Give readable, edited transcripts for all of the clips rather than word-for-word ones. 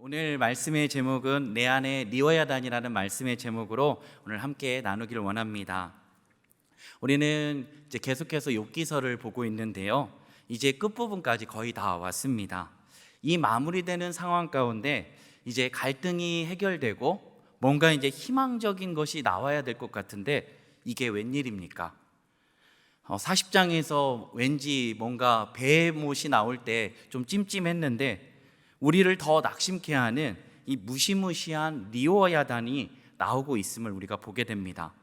오늘 말씀의 제목은 내 안에 리워야단이라는 말씀의 제목으로 오늘 함께 나누기를 원합니다. 우리는 이제 계속해서 욥기서를 보고 있는데요. 이제 끝부분까지 거의 다 왔습니다. 이 마무리되는 상황 가운데 이제 갈등이 해결되고 뭔가 이제 희망적인 것이 나와야 될 것 같은데 이게 웬일입니까? 40장에서 왠지 뭔가 베헤못이 나올 때 좀 찜찜했는데 우리를 더 낙심케 하는 이 무시무시한 리워야단이 나오고 있음을 우리가 보게 됩니다.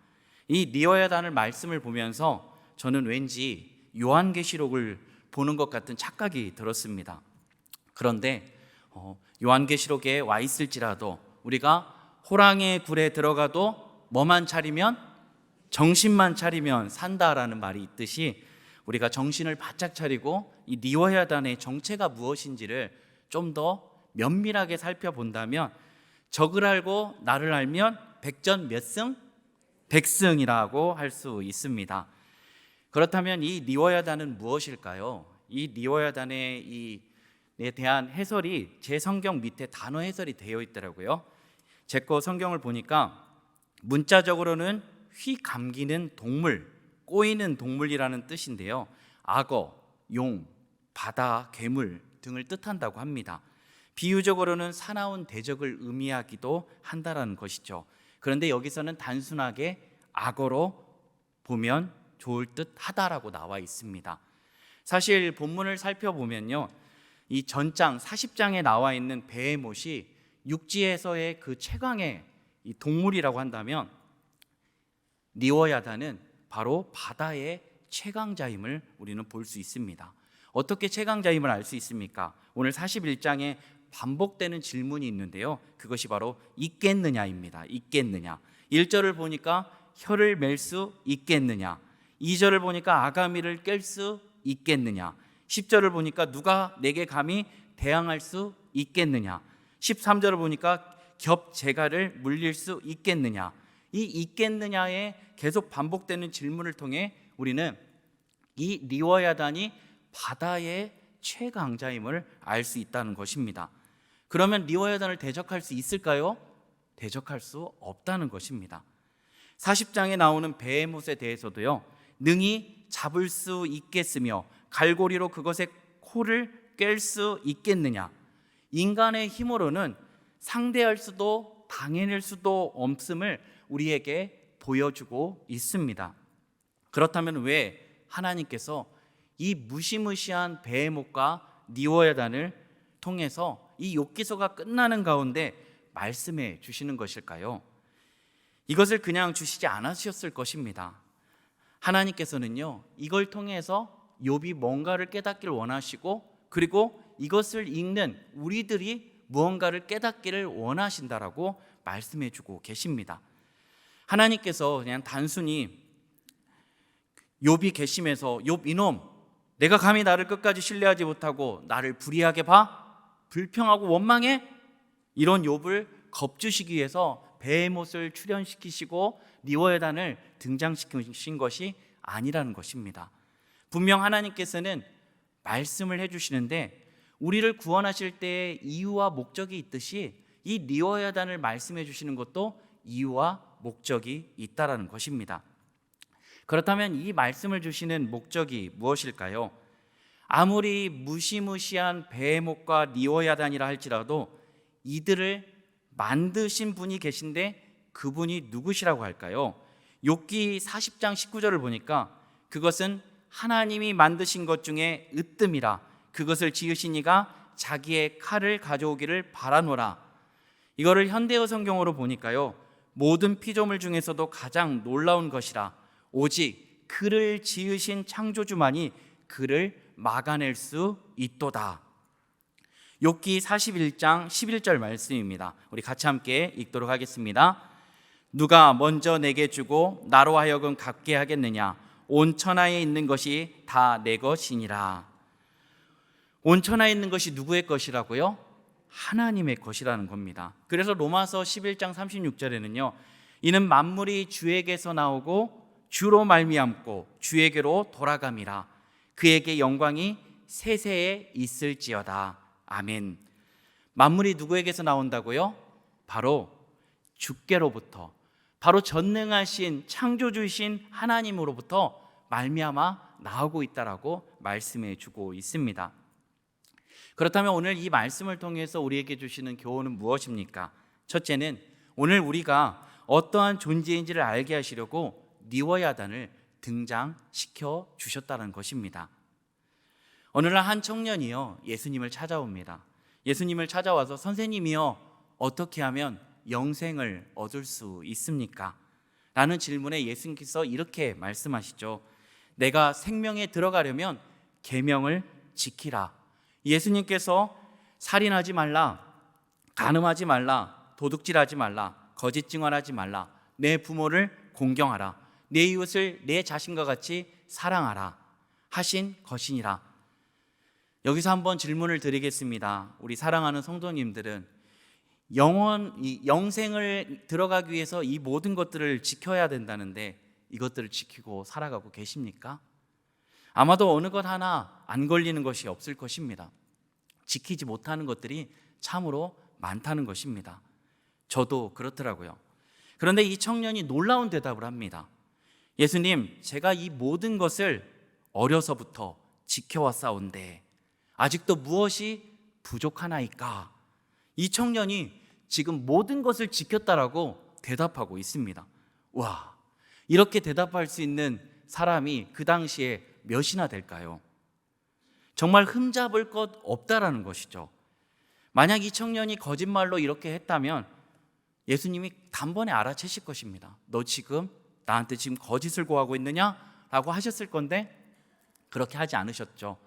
이 리워야단을 말씀을 보면서 저는 왠지 요한계시록을 보는 것 같은 착각이 들었습니다. 그런데 요한계시록에 와 있을지라도 우리가 호랑이의 굴에 들어가도 뭐만 차리면, 정신만 차리면 산다라는 말이 있듯이 우리가 정신을 바짝 차리고 이 리워야단의 정체가 무엇인지를 좀 더 면밀하게 살펴본다면 적을 알고 나를 알면 백전 몇 승? 백승이라고 할 수 있습니다. 그렇다면 이 리워야단은 무엇일까요? 이 리워야단에 대한 해설이 제 성경 밑에 단어 해설이 되어 있더라고요. 제 거 성경을 보니까 문자적으로는 휘 감기는 동물, 꼬이는 동물이라는 뜻인데요. 악어, 용, 바다, 괴물 등을 뜻한다고 합니다. 비유적으로는 사나운 대적을 의미하기도 한다는 것이죠. 그런데 여기서는 단순하게 악어로 보면 좋을 듯 하다라고 나와 있습니다. 사실 본문을 살펴보면요, 이 전장 40장에 나와 있는 베헤못이 육지에서의 그 최강의 이 동물이라고 한다면 리워야단은 바로 바다의 최강자임을 우리는 볼 수 있습니다. 어떻게 최강자임을 알 수 있습니까? 오늘 41장에 반복되는 질문이 있는데요, 그것이 바로 있겠느냐입니다. 있겠느냐. 1절을 보니까 혀를 맬 수 있겠느냐, 2절을 보니까 아가미를 깰 수 있겠느냐, 10절을 보니까 누가 내게 감히 대항할 수 있겠느냐, 13절을 보니까 겹재갈을 물릴 수 있겠느냐. 이 있겠느냐에 계속 반복되는 질문을 통해 우리는 이 리워야단이 바다의 최강자임을 알 수 있다는 것입니다. 그러면 리워야단을 대적할 수 있을까요? 대적할 수 없다는 것입니다. 40장에 나오는 베헤못에 대해서도요, 능히 잡을 수 있겠으며 갈고리로 그것의 코를 깰 수 있겠느냐. 인간의 힘으로는 상대할 수도 당해낼 수도 없음을 우리에게 보여주고 있습니다. 그렇다면 왜 하나님께서 이 무시무시한 베헤못과 리워야단을 통해서 이 욥기서가 끝나는 가운데 말씀해 주시는 것일까요? 이것을 그냥 주시지 않으셨을 것입니다. 하나님께서는요, 이걸 통해서 욥이 뭔가를 깨닫기를 원하시고, 그리고 이것을 읽는 우리들이 무언가를 깨닫기를 원하신다라고 말씀해 주고 계십니다. 하나님께서 그냥 단순히 욥이 괘씸해서 욥 이놈, 내가 감히 나를 끝까지 신뢰하지 못하고 나를 불의하게 봐? 불평하고 원망해? 이런 욥을 겁주시기 위해서 베헤못을 출현시키시고 리워야단을 등장시키신 것이 아니라는 것입니다. 분명 하나님께서는 말씀을 해주시는데 우리를 구원하실 때의 이유와 목적이 있듯이 이 리워야단을 말씀해 주시는 것도 이유와 목적이 있다라는 것입니다. 그렇다면 이 말씀을 주시는 목적이 무엇일까요? 아무리 무시무시한 베헤못과 리워야단이라 할지라도 이들을 만드신 분이 계신데 그분이 누구시라고 할까요? 욥기 40장 19절을 보니까 그것은 하나님이 만드신 것 중에 으뜸이라 그것을 지으신 이가 자기의 칼을 가져오기를 바라노라. 이거를 현대어 성경으로 보니까요, 모든 피조물 중에서도 가장 놀라운 것이라 오직 그를 지으신 창조주만이 그를 막아낼 수 있도다. 욥기 41장 11절 말씀입니다. 우리 같이 함께 읽도록 하겠습니다. 누가 먼저 내게 주고 나로 하여금 갖게 하겠느냐? 온 천하에 있는 것이 다 내 것이니라. 온 천하에 있는 것이 누구의 것이라고요? 하나님의 것이라는 겁니다. 그래서 로마서 11장 36절에는요, 이는 만물이 주에게서 나오고 주로 말미암고 주에게로 돌아감이라. 그에게 영광이 세세에 있을지어다. 아멘. 만물이 누구에게서 나온다고요? 바로 주께로부터, 바로 전능하신 창조주이신 하나님으로부터 말미암아 나오고 있다라고 말씀해 주고 있습니다. 그렇다면 오늘 이 말씀을 통해서 우리에게 주시는 교훈은 무엇입니까? 첫째는 오늘 우리가 어떠한 존재인지를 알게 하시려고 니워야단을 등장시켜 주셨다는 것입니다. 어느 날 한 청년이요 예수님을 찾아옵니다. 예수님을 찾아와서 선생님이요 어떻게 하면 영생을 얻을 수 있습니까? 라는 질문에 예수님께서 이렇게 말씀하시죠. 내가 생명에 들어가려면 계명을 지키라. 예수님께서 살인하지 말라, 간음하지 말라, 도둑질하지 말라, 거짓 증언하지 말라, 내 부모를 공경하라, 내 이웃을 내 자신과 같이 사랑하라 하신 것이니라. 여기서 한번 질문을 드리겠습니다. 우리 사랑하는 성도님들은 영생을 들어가기 위해서 이 모든 것들을 지켜야 된다는데 이것들을 지키고 살아가고 계십니까? 아마도 어느 것 하나 안 걸리는 것이 없을 것입니다. 지키지 못하는 것들이 참으로 많다는 것입니다. 저도 그렇더라고요. 그런데 이 청년이 놀라운 대답을 합니다. 예수님, 제가 이 모든 것을 어려서부터 지켜왔사온데 아직도 무엇이 부족하나이까? 이 청년이 지금 모든 것을 지켰다라고 대답하고 있습니다. 와, 이렇게 대답할 수 있는 사람이 그 당시에 몇이나 될까요? 정말 흠잡을 것 없다라는 것이죠. 만약 이 청년이 거짓말로 이렇게 했다면 예수님이 단번에 알아채실 것입니다. 너 지금 나한테 지금 거짓을 고하고 있느냐? 라고 하셨을 건데 그렇게 하지 않으셨죠.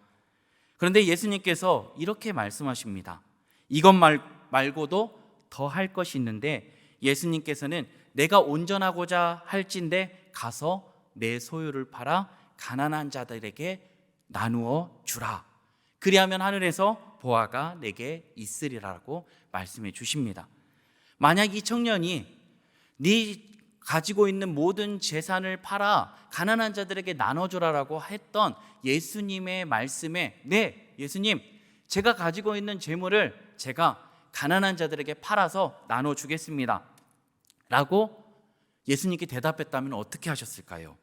그런데 예수님께서 이렇게 말씀하십니다. 이것 말고도 더 할 것이 있는데 예수님께서는 내가 온전하고자 할진대 가서 내 소유를 팔아 가난한 자들에게 나누어 주라. 그리하면 하늘에서 보화가 내게 있으리라고 말씀해 주십니다. 만약 이 청년이 네 가지고 있는 모든 재산을 팔아 가난한 자들에게 나눠주라라고 했던 예수님의 말씀에 네, 예수님, 제가 가지고 있는 재물을 제가 가난한 자들에게 팔아서 나눠주겠습니다 라고 예수님께 대답했다면 어떻게 하셨을까요?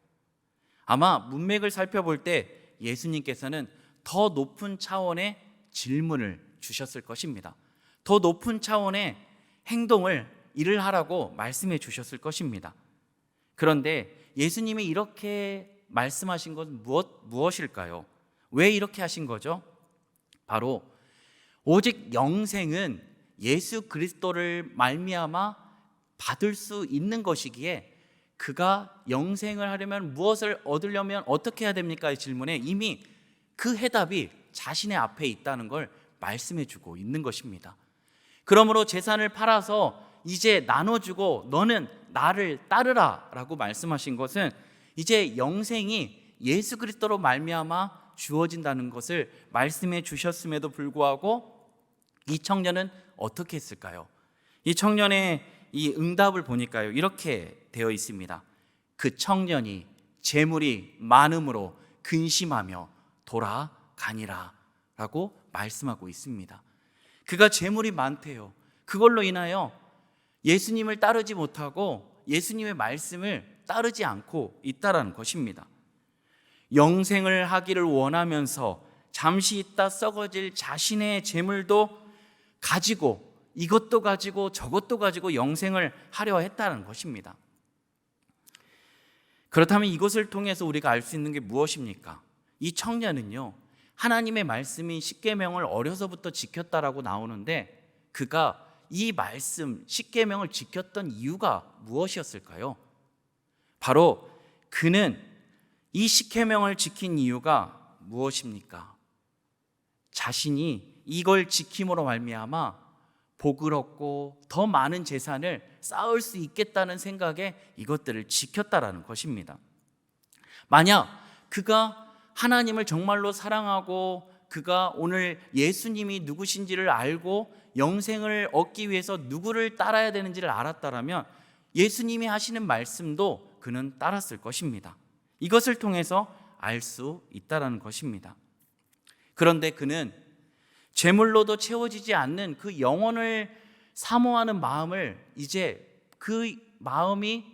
아마 문맥을 살펴볼 때 예수님께서는 더 높은 차원의 질문을 주셨을 것입니다. 더 높은 차원의 행동을 일을 하라고 말씀해 주셨을 것입니다. 그런데 예수님이 이렇게 말씀하신 것은 무엇일까요? 왜 이렇게 하신 거죠? 바로 오직 영생은 예수 그리스도를 말미암아 받을 수 있는 것이기에 그가 영생을 하려면 무엇을 얻으려면 어떻게 해야 됩니까? 이 질문에 이미 그 해답이 자신의 앞에 있다는 걸 말씀해 주고 있는 것입니다. 그러므로 재산을 팔아서 이제 나눠주고 너는 나를 따르라 라고 말씀하신 것은 이제 영생이 예수 그리스도로 말미암아 주어진다는 것을 말씀해 주셨음에도 불구하고 이 청년은 어떻게 했을까요? 이 청년의 이 응답을 보니까요 이렇게 되어 있습니다. 그 청년이 재물이 많음으로 근심하며 돌아가니라 라고 말씀하고 있습니다. 그가 재물이 많대요. 그걸로 인하여 예수님을 따르지 못하고 예수님의 말씀을 따르지 않고 있다라는 것입니다. 영생을 하기를 원하면서 잠시 있다 썩어질 자신의 재물도 가지고 이것도 가지고 저것도 가지고 영생을 하려 했다는 것입니다. 그렇다면 이것을 통해서 우리가 알 수 있는 게 무엇입니까? 이 청년은요 하나님의 말씀인 십계명을 어려서부터 지켰다라고 나오는데 그가 이 말씀 십계명을 지켰던 이유가 무엇이었을까요? 바로 그는 이 십계명을 지킨 이유가 무엇입니까? 자신이 이걸 지킴으로 말미암아 복을 얻고 더 많은 재산을 쌓을 수 있겠다는 생각에 이것들을 지켰다라는 것입니다. 만약 그가 하나님을 정말로 사랑하고 그가 오늘 예수님이 누구신지를 알고 영생을 얻기 위해서 누구를 따라야 되는지를 알았다라면 예수님이 하시는 말씀도 그는 따랐을 것입니다. 이것을 통해서 알 수 있다라는 것입니다. 그런데 그는 재물로도 채워지지 않는 그 영혼을 사모하는 마음을 이제 그 마음이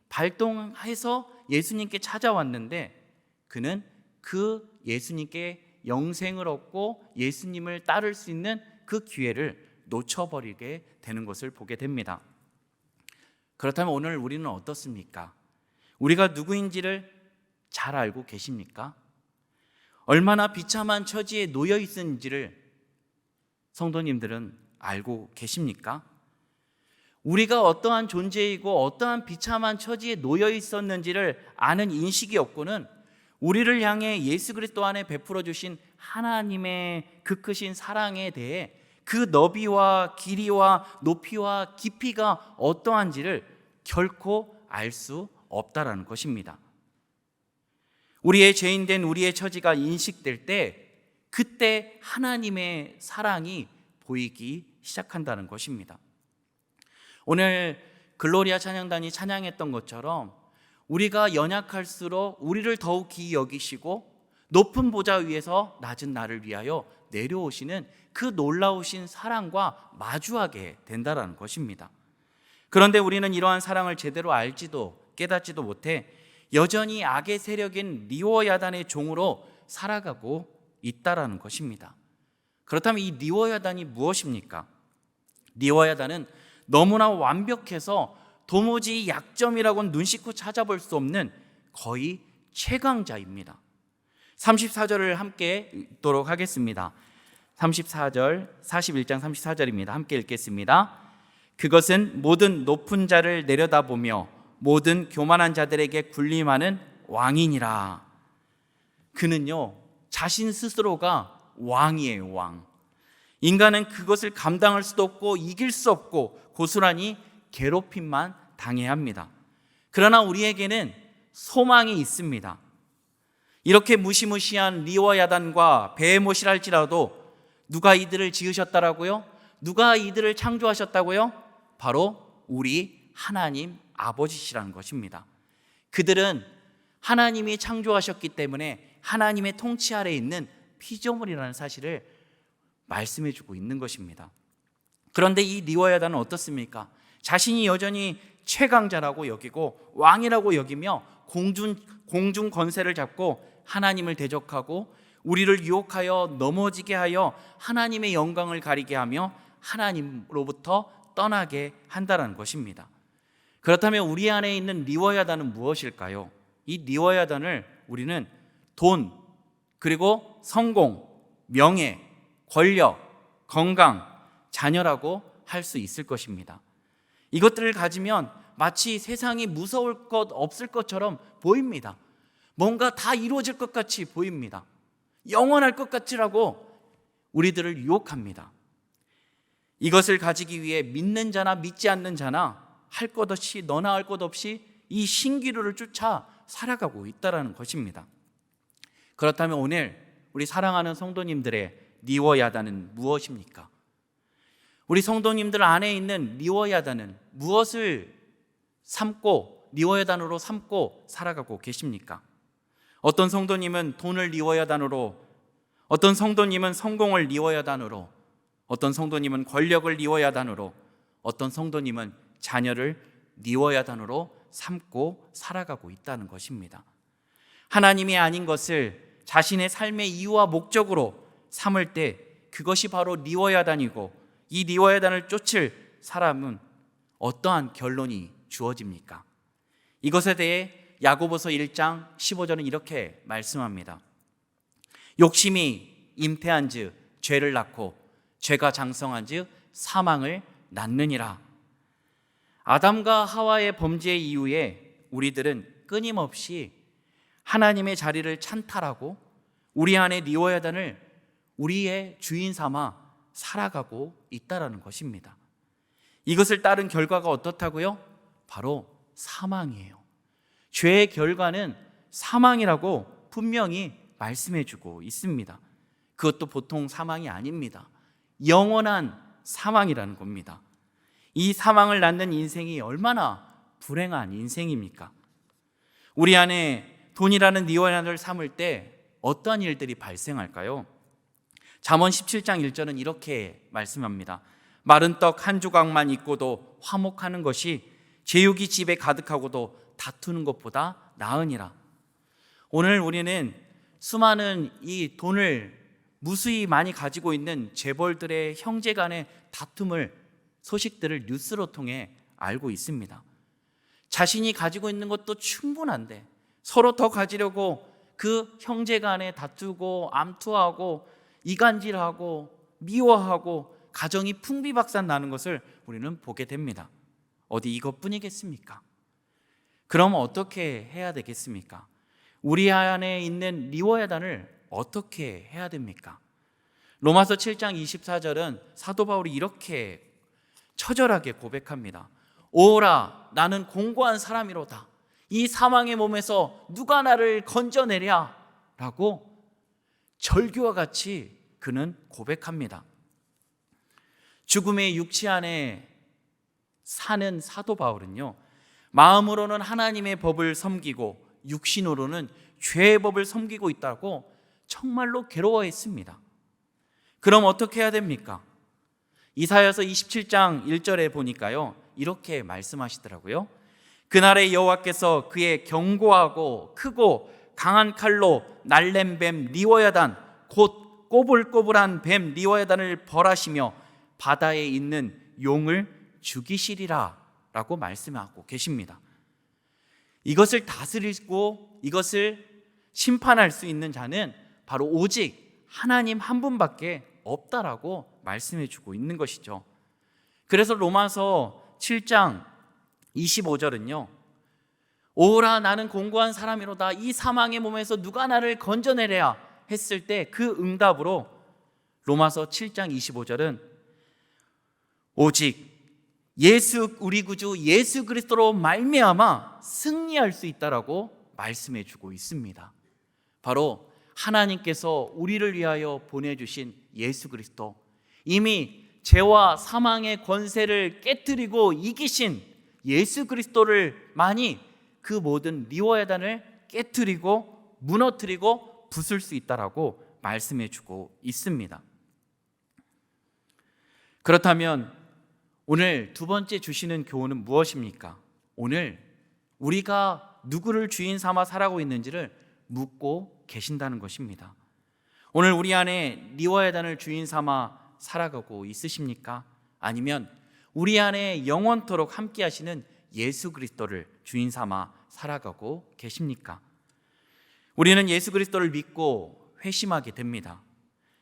발동해서 예수님께 찾아왔는데 그는 그 예수님께 영생을 얻고 예수님을 따를 수 있는 그 기회를 놓쳐버리게 되는 것을 보게 됩니다. 그렇다면 오늘 우리는 어떻습니까? 우리가 누구인지를 잘 알고 계십니까? 얼마나 비참한 처지에 놓여 있는지를 성도님들은 알고 계십니까? 우리가 어떠한 존재이고 어떠한 비참한 처지에 놓여 있었는지를 아는 인식이 없고는 우리를 향해 예수 그리스도 안에 베풀어 주신 하나님의 그 크신 사랑에 대해 그 너비와 길이와 높이와 깊이가 어떠한지를 결코 알 수 없다라는 것입니다. 우리의 죄인된 우리의 처지가 인식될 때 그때 하나님의 사랑이 보이기 시작한다는 것입니다. 오늘 글로리아 찬양단이 찬양했던 것처럼 우리가 연약할수록 우리를 더욱 귀히 여기시고 높은 보좌 위에서 낮은 나를 위하여 내려오시는 그 놀라우신 사랑과 마주하게 된다는 것입니다. 그런데 우리는 이러한 사랑을 제대로 알지도 깨닫지도 못해 여전히 악의 세력인 리워야단의 종으로 살아가고 있다라는 것입니다. 그렇다면 이 리워야단이 무엇입니까? 리워야단은 너무나 완벽해서 도무지 약점이라고는 눈 씻고 찾아볼 수 없는 거의 최강자입니다. 34절을 함께 읽도록 하겠습니다. 34절, 41장 34절입니다. 함께 읽겠습니다. 그것은 모든 높은 자를 내려다보며 모든 교만한 자들에게 군림하는 왕이니라. 그는요, 자신 스스로가 왕이에요, 왕. 인간은 그것을 감당할 수도 없고 이길 수 없고 고스란히 괴롭힘만 당해야 합니다. 그러나 우리에게는 소망이 있습니다. 이렇게 무시무시한 리워야단과 베헤못이라 할지라도 누가 이들을 지으셨다라고요? 누가 이들을 창조하셨다고요? 바로 우리 하나님 아버지시라는 것입니다. 그들은 하나님이 창조하셨기 때문에 하나님의 통치 아래에 있는 피조물이라는 사실을 말씀해주고 있는 것입니다. 그런데 이 리워야단은 어떻습니까? 자신이 여전히 최강자라고 여기고 왕이라고 여기며 공중 권세를 잡고 하나님을 대적하고 우리를 유혹하여 넘어지게 하여 하나님의 영광을 가리게 하며 하나님으로부터 떠나게 한다는 것입니다. 그렇다면 우리 안에 있는 리워야단은 무엇일까요? 이 리워야단을 우리는 돈, 그리고 성공, 명예, 권력, 건강, 자녀라고 할 수 있을 것입니다. 이것들을 가지면 마치 세상이 무서울 것 없을 것처럼 보입니다. 뭔가 다 이루어질 것 같이 보입니다. 영원할 것 같이라고 우리들을 유혹합니다. 이것을 가지기 위해 믿는 자나 믿지 않는 자나 할 것 없이 너나 할 것 없이 이 신기루를 쫓아 살아가고 있다는 것입니다. 그렇다면 오늘 우리 사랑하는 성도님들의 리워야단은 무엇입니까? 우리 성도님들 안에 있는 리워야단은 무엇을 삼고 리워야단으로 삼고 살아가고 계십니까? 어떤 성도님은 돈을 리워야단으로, 어떤 성도님은 성공을 리워야단으로, 어떤 성도님은 권력을 리워야단으로, 어떤 성도님은 자녀를 리워야단으로 삼고 살아가고 있다는 것입니다. 하나님이 아닌 것을 자신의 삶의 이유와 목적으로 삼을 때 그것이 바로 리워야단이고, 이 리워야단을 쫓을 사람은 어떠한 결론이 주어집니까? 이것에 대해 야고보서 1장 15절은 이렇게 말씀합니다. 욕심이 잉태한즉 죄를 낳고 죄가 장성한즉 사망을 낳느니라. 아담과 하와의 범죄 이후에 우리들은 끊임없이 하나님의 자리를 찬탈하고 우리 안에 리워야단을 우리의 주인 삼아 살아가고 있다라는 것입니다. 이것을 따른 결과가 어떻다고요? 바로 사망이에요. 죄의 결과는 사망이라고 분명히 말씀해주고 있습니다. 그것도 보통 사망이 아닙니다. 영원한 사망이라는 겁니다. 이 사망을 낳는 인생이 얼마나 불행한 인생입니까? 우리 안에 돈이라는 리워야단을 삼을 때 어떠한 일들이 발생할까요? 잠언 17장 1절은 이렇게 말씀합니다. 마른 떡 한 조각만 있고도 화목하는 것이 제육이 집에 가득하고도 다투는 것보다 나으니라. 오늘 우리는 수많은 이 돈을 무수히 많이 가지고 있는 재벌들의 형제 간의 다툼을, 소식들을 뉴스로 통해 알고 있습니다. 자신이 가지고 있는 것도 충분한데 서로 더 가지려고 그 형제 간에 다투고 암투하고 이간질하고 미워하고 가정이 풍비박산 나는 것을 우리는 보게 됩니다. 어디 이것뿐이겠습니까? 그럼 어떻게 해야 되겠습니까? 우리 안에 있는 리워야단을 어떻게 해야 됩니까? 로마서 7장 24절은 사도 바울이 이렇게 처절하게 고백합니다. 오라, 나는 공고한 사람이로다. 이 사망의 몸에서 누가 나를 건져내랴 라고 절규와 같이 그는 고백합니다. 죽음의 육체 안에 사는 사도 바울은요, 마음으로는 하나님의 법을 섬기고 육신으로는 죄의 법을 섬기고 있다고 정말로 괴로워했습니다. 그럼 어떻게 해야 됩니까? 이사야서 27장 1절에 보니까요, 이렇게 말씀하시더라고요. 그날에 여호와께서 그의 견고하고 크고 강한 칼로 날랜 뱀 리워야단, 곧 꼬불꼬불한 뱀 리워야단을 벌하시며 바다에 있는 용을 죽이시리라 라고 말씀하고 계십니다. 이것을 다스리고 이것을 심판할 수 있는 자는 바로 오직 하나님 한 분밖에 없다라고 말씀해 주고 있는 것이죠. 그래서 로마서 7장 25절은요, 오라, 나는 공고한 사람이로다. 이 사망의 몸에서 누가 나를 건져내랴 했을 때 그 응답으로 로마서 7장 25절은 오직 예수, 우리 구주 예수 그리스도로 말미암아 승리할 수 있다라고 말씀해 주고 있습니다. 바로 하나님께서 우리를 위하여 보내주신 예수 그리스도, 이미 죄와 사망의 권세를 깨뜨리고 이기신 예수 그리스도를 만이 그 모든 리워야단을 깨뜨리고 무너뜨리고 부술 수 있다라고 말씀해 주고 있습니다. 그렇다면 오늘 두 번째 주시는 교훈은 무엇입니까? 오늘 우리가 누구를 주인 삼아 살아가고 있는지를 묻고 계신다는 것입니다. 오늘 우리 안에 리워야단을 주인 삼아 살아가고 있으십니까? 아니면 우리 안에 영원토록 함께 하시는 예수 그리스도를 주인 삼아 살아가고 계십니까? 우리는 예수 그리스도를 믿고 회심하게 됩니다.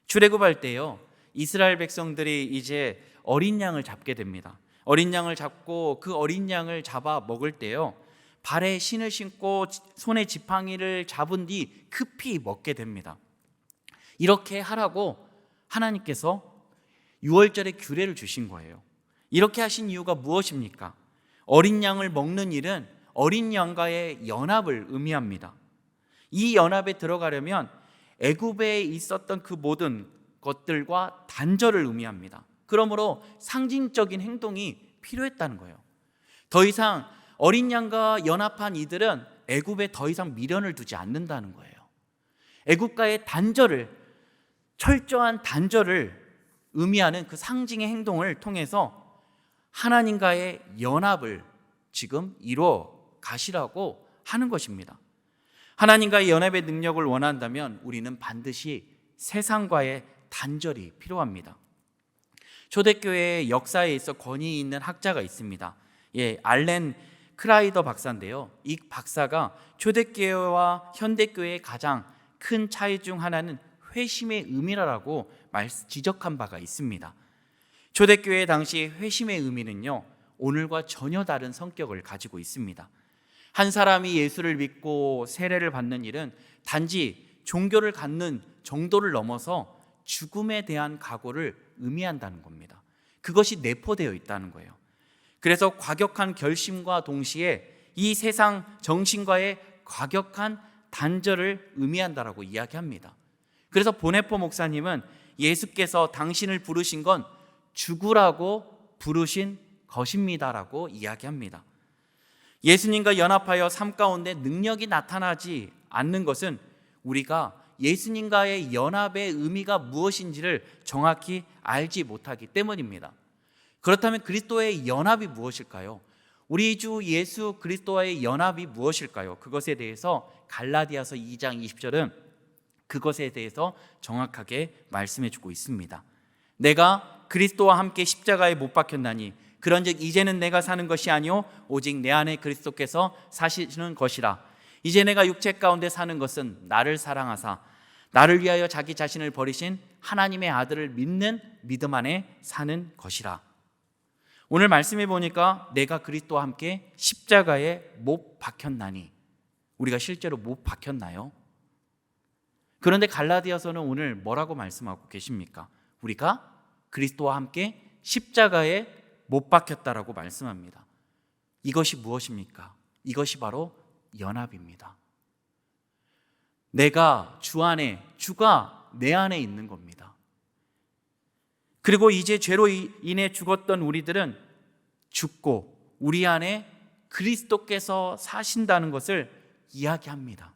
출애굽할 때요, 이스라엘 백성들이 이제 어린 양을 잡게 됩니다. 어린 양을 잡고 그 어린 양을 잡아 먹을 때요, 발에 신을 신고 손에 지팡이를 잡은 뒤 급히 먹게 됩니다. 이렇게 하라고 하나님께서 유월절에 규례를 주신 거예요. 이렇게 하신 이유가 무엇입니까? 어린 양을 먹는 일은 어린 양과의 연합을 의미합니다. 이 연합에 들어가려면 애굽에 있었던 그 모든 것들과 단절을 의미합니다. 그러므로 상징적인 행동이 필요했다는 거예요. 더 이상 어린 양과 연합한 이들은 애굽에 더 이상 미련을 두지 않는다는 거예요. 애굽과의 단절을, 철저한 단절을 의미하는 그 상징의 행동을 통해서 하나님과의 연합을 지금 이루어 가시라고 하는 것입니다. 하나님과의 연합의 능력을 원한다면 우리는 반드시 세상과의 단절이 필요합니다. 초대교회의 역사에 있어 권위 있는 학자가 있습니다. 알렌 크라이더 박사인데요, 이 박사가 초대교회와 현대교회의 가장 큰 차이 중 하나는 회심의 의미라고 지적한 바가 있습니다. 초대교회 당시 회심의 의미는요, 오늘과 전혀 다른 성격을 가지고 있습니다. 한 사람이 예수를 믿고 세례를 받는 일은 단지 종교를 갖는 정도를 넘어서 죽음에 대한 각오를 의미한다는 겁니다. 그것이 내포되어 있다는 거예요. 그래서 과격한 결심과 동시에 이 세상 정신과의 과격한 단절을 의미한다라고 이야기합니다. 그래서 보네포 목사님은 예수께서 당신을 부르신 건 죽으라고 부르신 것입니다라고 이야기합니다. 예수님과 연합하여 삶 가운데 능력이 나타나지 않는 것은 우리가 예수님과의 연합의 의미가 무엇인지를 정확히 알지 못하기 때문입니다. 그렇다면 그리스도의 연합이 무엇일까요? 우리 주 예수 그리스도와의 연합이 무엇일까요? 그것에 대해서 갈라디아서 2장 20절은 그것에 대해서 정확하게 말씀해 주고 있습니다. 내가 그리스도와 함께 십자가에 못 박혔나니 그런즉 이제는 내가 사는 것이 아니요 오직 내 안에 그리스도께서 사시는 것이라. 이제 내가 육체 가운데 사는 것은 나를 사랑하사 나를 위하여 자기 자신을 버리신 하나님의 아들을 믿는 믿음 안에 사는 것이라. 오늘 말씀해 보니까 내가 그리스도와 함께 십자가에 못 박혔나니, 우리가 실제로 못 박혔나요? 그런데 갈라디아서는 오늘 뭐라고 말씀하고 계십니까? 우리가 그리스도와 함께 십자가에 못 박혔다라고 말씀합니다. 이것이 무엇입니까? 이것이 바로 연합입니다. 내가 주 안에, 주가 내 안에 있는 겁니다. 그리고 이제 죄로 인해 죽었던 우리들은 죽고 우리 안에 그리스도께서 사신다는 것을 이야기합니다.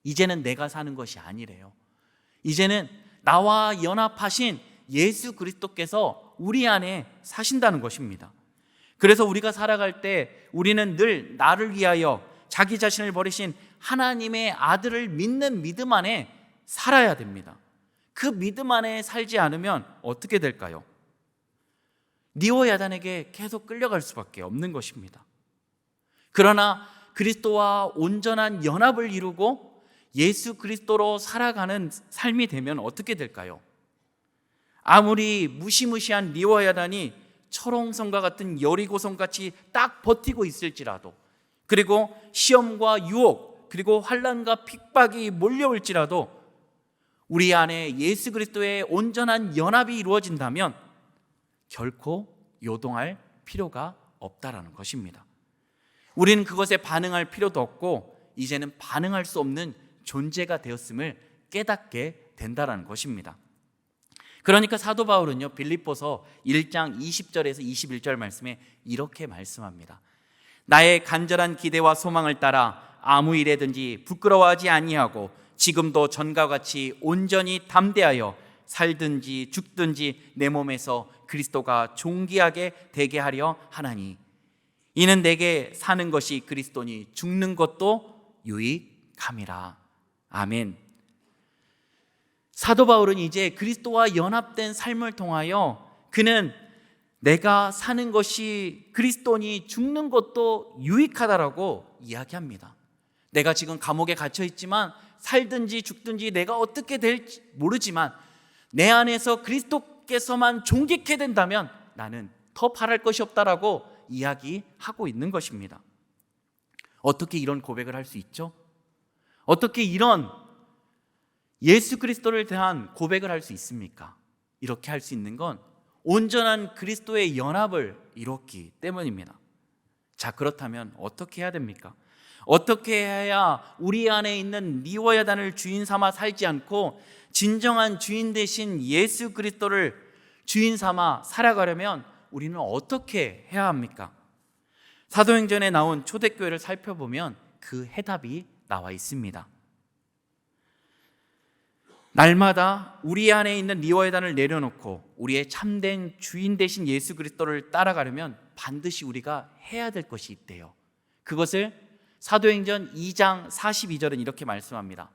이제는 내가 사는 것이 아니래요. 이제는 나와 연합하신 예수 그리스도께서 우리 안에 사신다는 것입니다. 그래서 우리가 살아갈 때 우리는 늘 나를 위하여 자기 자신을 버리신 하나님의 아들을 믿는 믿음 안에 살아야 됩니다. 그 믿음 안에 살지 않으면 어떻게 될까요? 니오야단에게 계속 끌려갈 수밖에 없는 것입니다. 그러나 그리스도와 온전한 연합을 이루고 예수 그리스도로 살아가는 삶이 되면 어떻게 될까요? 아무리 무시무시한 니오야단이 철옹성과 같은 여리고성같이 딱 버티고 있을지라도, 그리고 시험과 유혹, 그리고 환난과 핍박이 몰려올지라도 우리 안에 예수 그리스도의 온전한 연합이 이루어진다면 결코 요동할 필요가 없다라는 것입니다. 우리는 그것에 반응할 필요도 없고 이제는 반응할 수 없는 존재가 되었음을 깨닫게 된다라는 것입니다. 그러니까 사도 바울은요, 빌립보서 1장 20절에서 21절 말씀에 이렇게 말씀합니다. 나의 간절한 기대와 소망을 따라 아무 일에든지 부끄러워하지 아니하고 지금도 전과 같이 온전히 담대하여 살든지 죽든지 내 몸에서 그리스도가 존귀하게 되게 하려 하나니 이는 내게 사는 것이 그리스도니 죽는 것도 유익함이라. 아멘. 사도 바울은 이제 그리스도와 연합된 삶을 통하여 그는 내가 사는 것이 그리스도니 죽는 것도 유익하다라고 이야기합니다. 내가 지금 감옥에 갇혀 있지만 살든지 죽든지 내가 어떻게 될지 모르지만 내 안에서 그리스도께서만 존귀케 된다면 나는 더 바랄 것이 없다라고 이야기하고 있는 것입니다. 어떻게 이런 고백을 할 수 있죠? 어떻게 이런 예수 그리스도를 대한 고백을 할 수 있습니까? 이렇게 할 수 있는 건 온전한 그리스도의 연합을 이뤘기 때문입니다. 자, 그렇다면 어떻게 해야 됩니까? 어떻게 해야 우리 안에 있는 니오야단을 주인 삼아 살지 않고 진정한 주인 되신 예수 그리스도를 주인 삼아 살아가려면 우리는 어떻게 해야 합니까? 사도행전에 나온 초대교회를 살펴보면 그 해답이 나와 있습니다. 날마다 우리 안에 있는 니오야단을 내려놓고 우리의 참된 주인 되신 예수 그리스도를 따라가려면 반드시 우리가 해야 될 것이 있대요. 그것을 사도행전 2장 42절은 이렇게 말씀합니다.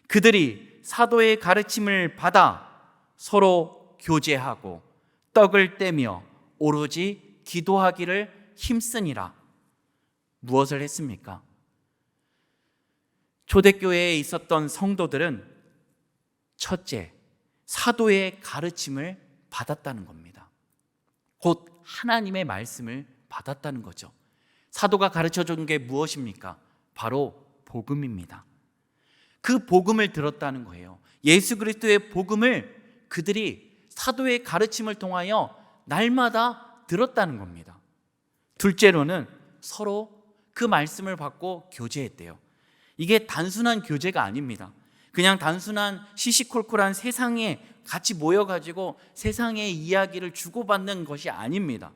그들이 사도의 가르침을 받아 서로 교제하고 떡을 떼며 오로지 기도하기를 힘쓰니라. 무엇을 했습니까? 초대교회에 있었던 성도들은 첫째, 사도의 가르침을 받았다는 겁니다. 곧 하나님의 말씀을 받았다는 거죠. 사도가 가르쳐 준 게 무엇입니까? 바로 복음입니다. 그 복음을 들었다는 거예요. 예수 그리스도의 복음을 그들이 사도의 가르침을 통하여 날마다 들었다는 겁니다. 둘째로는 서로 그 말씀을 받고 교제했대요. 이게 단순한 교제가 아닙니다. 그냥 단순한 시시콜콜한 세상에 같이 모여가지고 세상의 이야기를 주고받는 것이 아닙니다.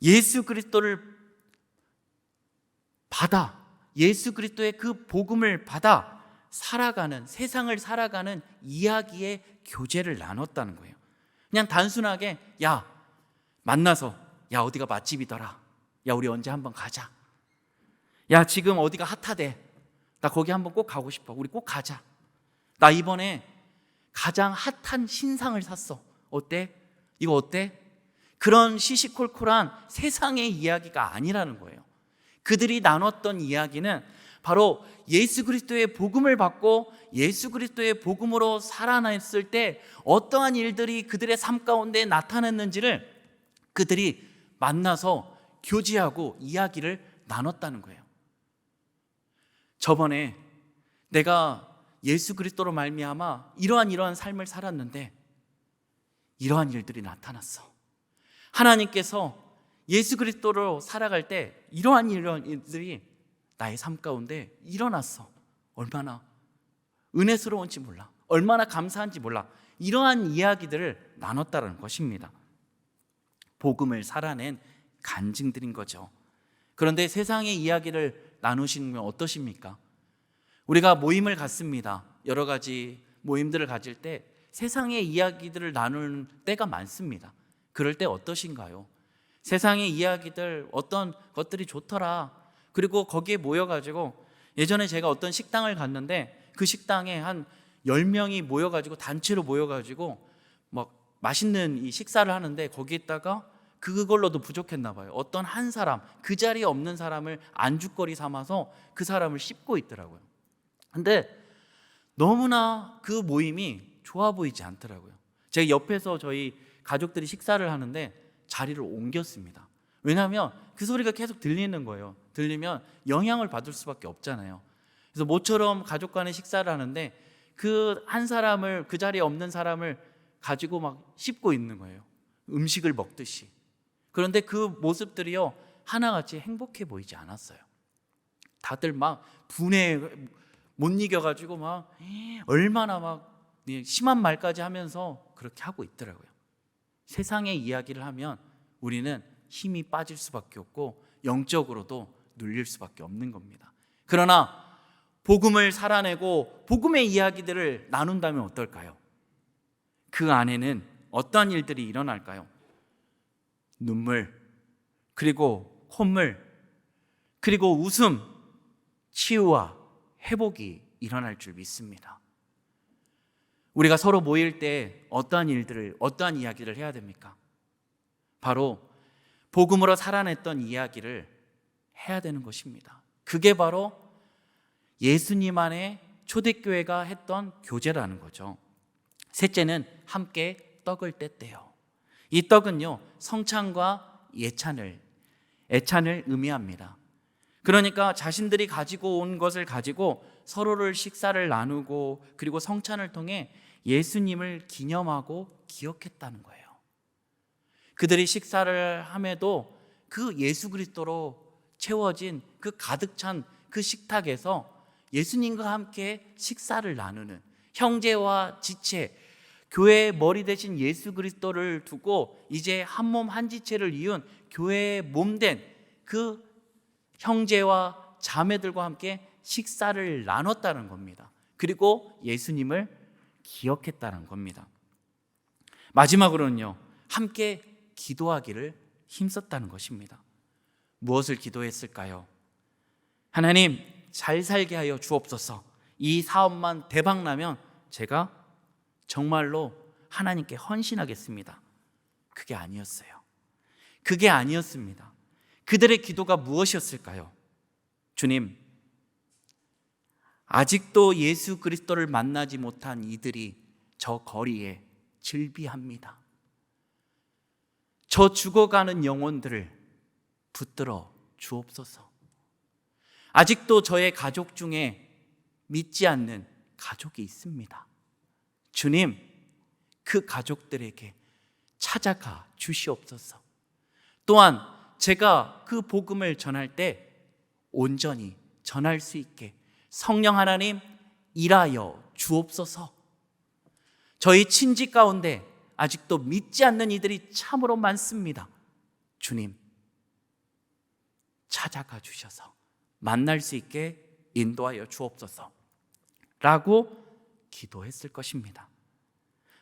예수 그리스도를 받아, 예수 그리스도의 그 복음을 받아 살아가는, 세상을 살아가는 이야기의 교제를 나눴다는 거예요. 그냥 단순하게 야 만나서 야 어디가 맛집이더라, 야 우리 언제 한번 가자, 야 지금 어디가 핫하대, 나 거기 한번 꼭 가고 싶어, 우리 꼭 가자, 나 이번에 가장 핫한 신상을 샀어, 어때? 이거 어때? 그런 시시콜콜한 세상의 이야기가 아니라는 거예요. 그들이 나눴던 이야기는 바로 예수 그리스도의 복음을 받고 예수 그리스도의 복음으로 살아났을 때 어떠한 일들이 그들의 삶 가운데 나타났는지를 그들이 만나서 교제하고 이야기를 나눴다는 거예요. 저번에 내가 예수 그리스도로 말미암아 이러한 삶을 살았는데 이러한 일들이 나타났어. 하나님께서 예수 그리스도로 살아갈 때 이러한 일들이 나의 삶 가운데 일어났어. 얼마나 은혜스러운지 몰라, 얼마나 감사한지 몰라. 이러한 이야기들을 나눴다는 것입니다. 복음을 살아낸 간증들인 거죠. 그런데 세상의 이야기를 나누시는 건 어떠십니까? 우리가 모임을 갖습니다. 여러 가지 모임들을 가질 때 세상의 이야기들을 나누는 때가 많습니다. 그럴 때 어떠신가요? 세상의 이야기들, 어떤 것들이 좋더라, 그리고 거기에 모여가지고, 예전에 제가 어떤 식당을 갔는데 그 식당에 한 10명이 모여가지고 단체로 모여가지고 막 맛있는 이 식사를 하는데 거기에다가 그걸로도 부족했나 봐요. 어떤 한 사람, 그 자리에 없는 사람을 안주거리 삼아서 그 사람을 씹고 있더라고요. 근데 너무나 그 모임이 좋아 보이지 않더라고요. 제가 옆에서 저희 가족들이 식사를 하는데 자리를 옮겼습니다. 왜냐하면 그 소리가 계속 들리는 거예요. 들리면 영향을 받을 수밖에 없잖아요. 그래서 모처럼 가족 간의 식사를 하는데 그 한 사람을, 그 자리에 없는 사람을 가지고 막 씹고 있는 거예요. 음식을 먹듯이. 그런데 그 모습들이요, 하나같이 행복해 보이지 않았어요. 다들 막 분에 못 이겨가지고 막 얼마나 막 심한 말까지 하면서 그렇게 하고 있더라고요. 세상의 이야기를 하면 우리는 힘이 빠질 수밖에 없고 영적으로도 눌릴 수밖에 없는 겁니다. 그러나 복음을 살아내고 복음의 이야기들을 나눈다면 어떨까요? 그 안에는 어떠한 일들이 일어날까요? 눈물, 그리고 콧물, 그리고 웃음, 치유와 회복이 일어날 줄 믿습니다. 우리가 서로 모일 때 어떠한 일들을, 어떠한 이야기를 해야 됩니까? 바로 복음으로 살아냈던 이야기를 해야 되는 것입니다. 그게 바로 예수님 안에 초대교회가 했던 교제라는 거죠. 셋째는 함께 떡을 뗐대요. 이 떡은요, 성찬과 애찬을 의미합니다. 그러니까 자신들이 가지고 온 것을 가지고 서로를 식사를 나누고 그리고 성찬을 통해 예수님을 기념하고 기억했다는 거예요. 그들이 식사를 함에도 그 예수 그리스도로 채워진 그 가득 찬 그 식탁에서 예수님과 함께 식사를 나누는, 형제와 지체, 교회의 머리 대신 예수 그리스도를 두고 이제 한 몸 한 지체를 이룬 교회의 몸된 그 형제와 자매들과 함께 식사를 나눴다는 겁니다. 그리고 예수님을 기억했다는 겁니다. 마지막으로는요, 함께 기도하기를 힘썼다는 것입니다. 무엇을 기도했을까요? 하나님, 잘 살게 하여 주옵소서. 이 사업만 대박 나면 제가 정말로 하나님께 헌신하겠습니다. 그게 아니었어요. 그게 아니었습니다. 그들의 기도가 무엇이었을까요? 주님, 아직도 예수 그리스도를 만나지 못한 이들이 저 거리에 즐비합니다. 저 죽어가는 영혼들을 붙들어 주옵소서. 아직도 저의 가족 중에 믿지 않는 가족이 있습니다. 주님, 그 가족들에게 찾아가 주시옵소서. 또한 제가 그 복음을 전할 때 온전히 전할 수 있게 성령 하나님 일하여 주옵소서. 저희 친지 가운데 아직도 믿지 않는 이들이 참으로 많습니다. 주님, 찾아가 주셔서 만날 수 있게 인도하여 주옵소서. 라고 기도했을 것입니다.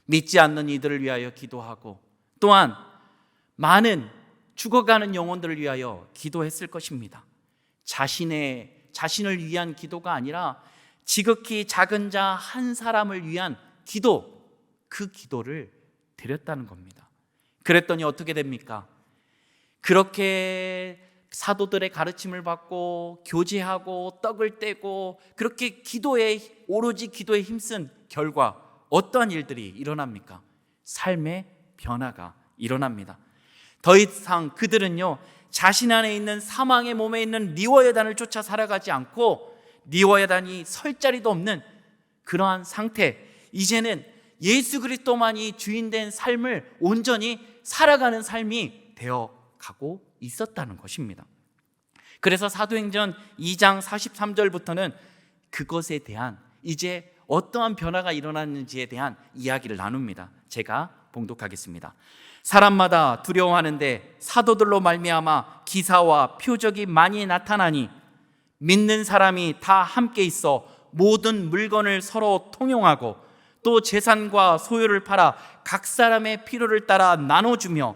믿지 않는 이들을 위하여 기도하고 또한 많은 죽어가는 영혼들을 위하여 기도했을 것입니다. 자신을 위한 기도가 아니라 지극히 작은 자 한 사람을 위한 기도, 그 기도를 드렸다는 겁니다. 그랬더니 어떻게 됩니까? 그렇게 사도들의 가르침을 받고 교제하고 떡을 떼고 그렇게 오로지 기도에 힘쓴 결과 어떠한 일들이 일어납니까? 삶의 변화가 일어납니다. 더 이상 그들은요, 자신 안에 있는 사망의 몸에 있는 리워야단을 쫓아 살아가지 않고 리워야단이 설 자리도 없는 그러한 상태, 이제는 예수 그리스도만이 주인된 삶을 온전히 살아가는 삶이 되어가고 있었다는 것입니다. 그래서 사도행전 2장 43절부터는 그것에 대한 이제 어떠한 변화가 일어났는지에 대한 이야기를 나눕니다. 제가 봉독하겠습니다. 사람마다 두려워하는데 사도들로 말미암아 기사와 표적이 많이 나타나니 믿는 사람이 다 함께 있어 모든 물건을 서로 통용하고 또 재산과 소유를 팔아 각 사람의 필요를 따라 나눠주며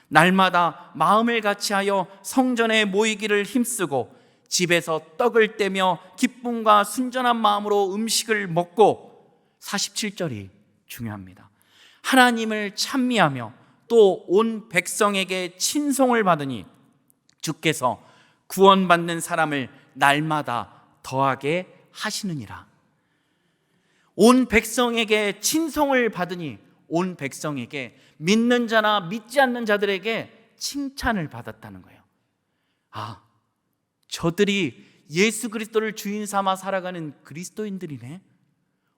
날마다 마음을 같이하여 성전에 모이기를 힘쓰고 집에서 떡을 떼며 기쁨과 순전한 마음으로 음식을 먹고 47절이 중요합니다. 하나님을 찬미하며 또 온 백성에게 친송을 받으니 주께서 구원받는 사람을 날마다 더하게 하시느니라. 온 백성에게 친송을 받으니 온 백성에게 믿는 자나 믿지 않는 자들에게 칭찬을 받았다는 거예요. 아, 저들이 예수 그리스도를 주인 삼아 살아가는 그리스도인들이네.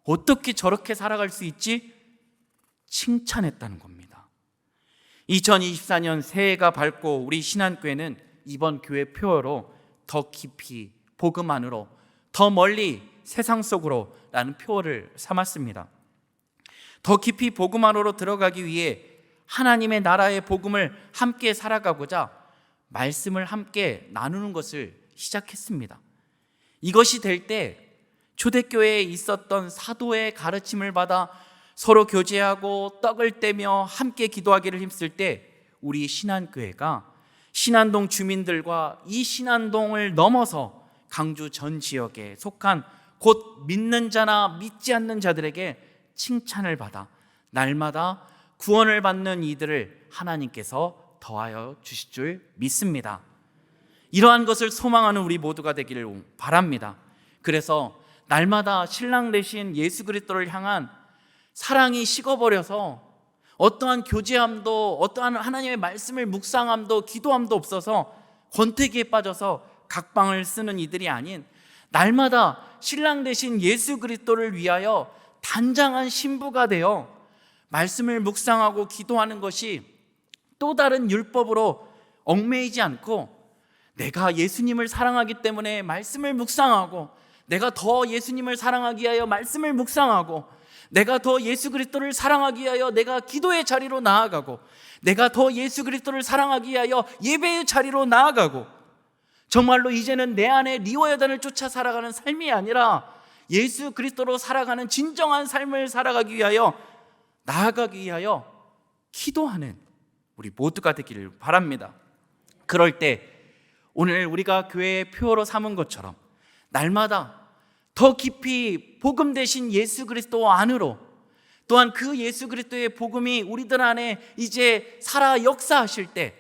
어떻게 저렇게 살아갈 수 있지? 칭찬했다는 겁니다. 2024년 새해가 밝고 우리 신한교회는 이번 교회 표어로 더 깊이 복음 안으로, 더 멀리 세상 속으로 라는 표어를 삼았습니다. 더 깊이 복음 안으로 들어가기 위해 하나님의 나라의 복음을 함께 살아가고자 말씀을 함께 나누는 것을 시작했습니다. 이것이 될 때 초대교회에 있었던 사도의 가르침을 받아 서로 교제하고 떡을 떼며 함께 기도하기를 힘쓸 때 우리 신한교회가 신안동 주민들과 이 신안동을 넘어서 강주 전 지역에 속한 곧 믿는 자나 믿지 않는 자들에게 칭찬을 받아 날마다 구원을 받는 이들을 하나님께서 더하여 주실 줄 믿습니다. 이러한 것을 소망하는 우리 모두가 되기를 바랍니다. 그래서 날마다 신랑 되신 예수 그리스도를 향한 사랑이 식어버려서 어떠한 교제함도 어떠한 하나님의 말씀을 묵상함도 기도함도 없어서 권태기에 빠져서 각방을 쓰는 이들이 아닌 날마다 신랑 되신 예수 그리스도를 위하여 단장한 신부가 되어 말씀을 묵상하고 기도하는 것이 또 다른 율법으로 얽매이지 않고 내가 예수님을 사랑하기 때문에 말씀을 묵상하고 내가 더 예수님을 사랑하기 위하여 말씀을 묵상하고 내가 더 예수 그리스도를 사랑하기 위하여 내가 기도의 자리로 나아가고 내가 더 예수 그리스도를 사랑하기 위하여 예배의 자리로 나아가고 정말로 이제는 내 안에 리워야단을 쫓아 살아가는 삶이 아니라 예수 그리스도로 살아가는 진정한 삶을 살아가기 위하여 나아가기 위하여 기도하는 우리 모두가 되기를 바랍니다. 그럴 때 오늘 우리가 교회의 표어로 삼은 것처럼 날마다 더 깊이 복음 대신 예수 그리스도 안으로 또한 그 예수 그리스도의 복음이 우리들 안에 이제 살아 역사하실 때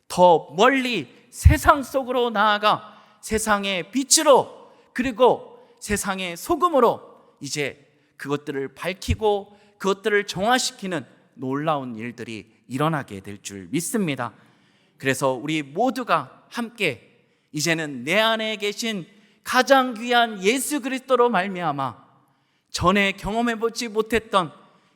더 멀리 세상 속으로 나아가 세상의 빛으로 그리고 세상의 소금으로 이제 그것들을 밝히고 그것들을 정화시키는 놀라운 일들이 일어나게 될 줄 믿습니다. 그래서 우리 모두가 함께 이제는 내 안에 계신 가장 귀한 예수 그리스도로 말미암아 전에 경험해보지 못했던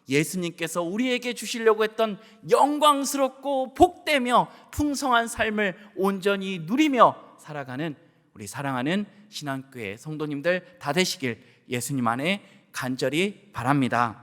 예수님께서 우리에게 주시려고 했던 영광스럽고 복되며 풍성한 삶을 온전히 누리며 살아가는 우리 사랑하는 신한교회 성도님들 다 되시길 예수님 안에 간절히 바랍니다.